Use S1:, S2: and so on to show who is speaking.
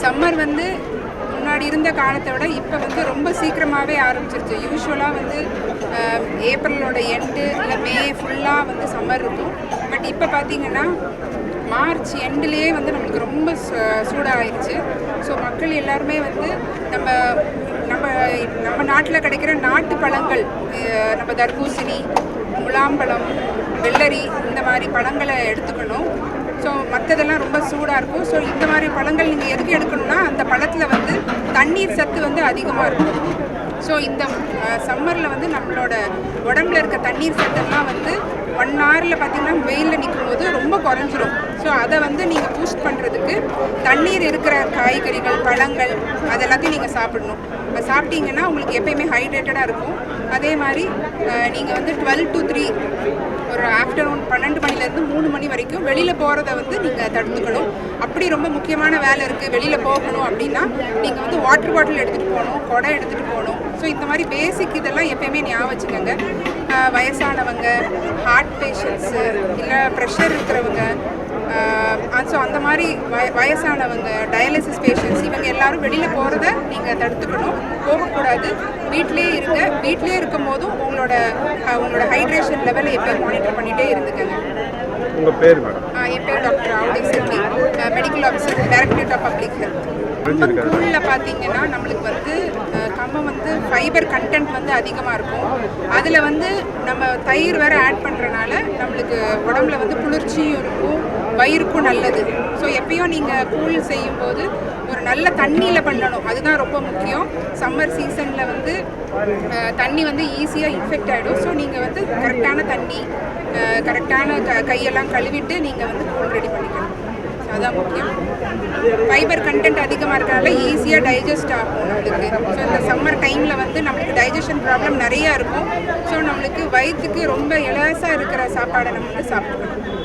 S1: Summer வந்து முன்னாடி இருந்த காலத்தை விட இப்போ வந்து ரொம்ப சீக்கிரமாகவே ஆரம்பிச்சிருச்சு. யூஸ்வலாக வந்து ஏப்ரலோட எண்டு இல்லை மே ஃபுல்லாக வந்து சம்மர் இருக்கும். பட் இப்போ பார்த்திங்கன்னா மார்ச் எண்டுலேயே வந்து நம்மளுக்கு ரொம்ப சூடாகிடுச்சு. ஸோ மக்கள் எல்லாருமே வந்து நம்ம நம்ம நம்ம நாட்டில் கிடைக்கிற நாட்டு பழங்கள், நம்ம தர்பூசணி, முலாம்பழம், வெள்ளரி இந்த மாதிரி பழங்களை எடுத்துக்கணும். ஸோ மற்றதெல்லாம் ரொம்ப சூடாக இருக்கும். ஸோ இந்த மாதிரி பழங்கள் நீங்கள் எதுக்கு எடுக்கணும்னா அந்த பழத்தில் வந்து தண்ணீர் சத்து வந்து அதிகமாக இருக்கும். ஸோ இந்த சம்மரில் வந்து நம்மளோட உடம்புல இருக்க தண்ணீர் சத்தெல்லாம் வந்து 1 ஹவரில் பார்த்திங்கன்னா வெயிலில் நிற்கும் போது ரொம்ப குறைஞ்சிரும். ஸோ அதை வந்து நீங்கள் பூஸ்ட் பண்ணுறதுக்கு தண்ணீர் இருக்கிற காய்கறிகள், பழங்கள் அதெல்லாத்தையும் நீங்கள் சாப்பிடணும். இப்போ சாப்பிட்டீங்கன்னா உங்களுக்கு எப்பயுமே ஹைட்ரேட்டடாக இருக்கும். அதே மாதிரி நீங்கள் வந்து 12 to 3 ஒரு ஆஃப்டர்நூன் 12 மணிலேருந்து 3 மணி வரைக்கும் வெளியில் போகிறத வந்து நீங்கள் தடுத்துக்கணும். அப்படி ரொம்ப முக்கியமான வேலை இருக்குது, வெளியில் போகணும் அப்படின்னா நீங்கள் வந்து வாட்டர் பாட்டில் எடுத்துகிட்டு போகணும், குடம் எடுத்துகிட்டு போகணும். ஸோ இந்த மாதிரி பேசிக் இதெல்லாம் எப்பயுமே ஞாபகம் வச்சுக்கோங்க. வயசானவங்க, ஹார்ட் பேஷண்ட்ஸு, இல்லை ப்ரெஷர் இருக்கிறவங்க, ஸோ அந்த மாதிரி வயசானவங்க, டயாலிசிஸ் பேஷண்ட்ஸ், இவங்க எல்லாரும் வெளியில் போகிறத நீங்கள் தடுத்துக்கணும். போகக்கூடாது, வீட்டிலே இருங்க. வீட்டிலே இருக்கும் போதும் உங்களோட ஹைட்ரேஷன் லெவலை எப்பயும் மானிட்டர் பண்ணிகிட்டே இருந்துக்கங்க.
S2: உங்கள் பேர் மேடம்?
S1: என் பேர் doctor Avudi Selvi, medical officer, directorate of public health. கூழில் பார்த்தீங்கன்னா நம்மளுக்கு வந்து கம்பம் வந்து ஃபைபர் கண்டென்ட் வந்து அதிகமாக இருக்கும். அதில் வந்து நம்ம தயிர் வேறு ஆட் பண்ணுறனால நம்மளுக்கு உடம்புல வந்து குளிர்ச்சியும் இருக்கும், வயிறுக்கும் நல்லது. ஸோ எப்பயும் நீங்கள் கூழ் செய்யும்போது ஒரு நல்ல தண்ணியில் பண்ணணும், அதுதான் ரொம்ப முக்கியம். சம்மர் சீசனில் வந்து தண்ணி வந்து ஈஸியாக இன்ஃபெக்ட் ஆகிடும். ஸோ நீங்கள் வந்து கரெக்டான தண்ணி, கரெக்டான கையெல்லாம் கழுவிட்டு நீங்கள் வந்து கூழ் ரெடி பண்ணிக்கணும். அதுதான் முக்கியம். ஃபைபர் கண்டென்ட் அதிகமாக இருக்கிறனால ஈஸியாக டைஜஸ்ட் ஆகும் நம்மளுக்கு. ஸோ இந்த சம்மர் டைமில் வந்து நம்மளுக்கு டைஜஷன் ப்ராப்ளம் நிறையா இருக்கும். ஸோ நம்மளுக்கு வயிற்றுக்கு ரொம்ப இலசாக இருக்கிற சாப்பாடை நம்ம வந்து சாப்பிட்டுக்கணும்.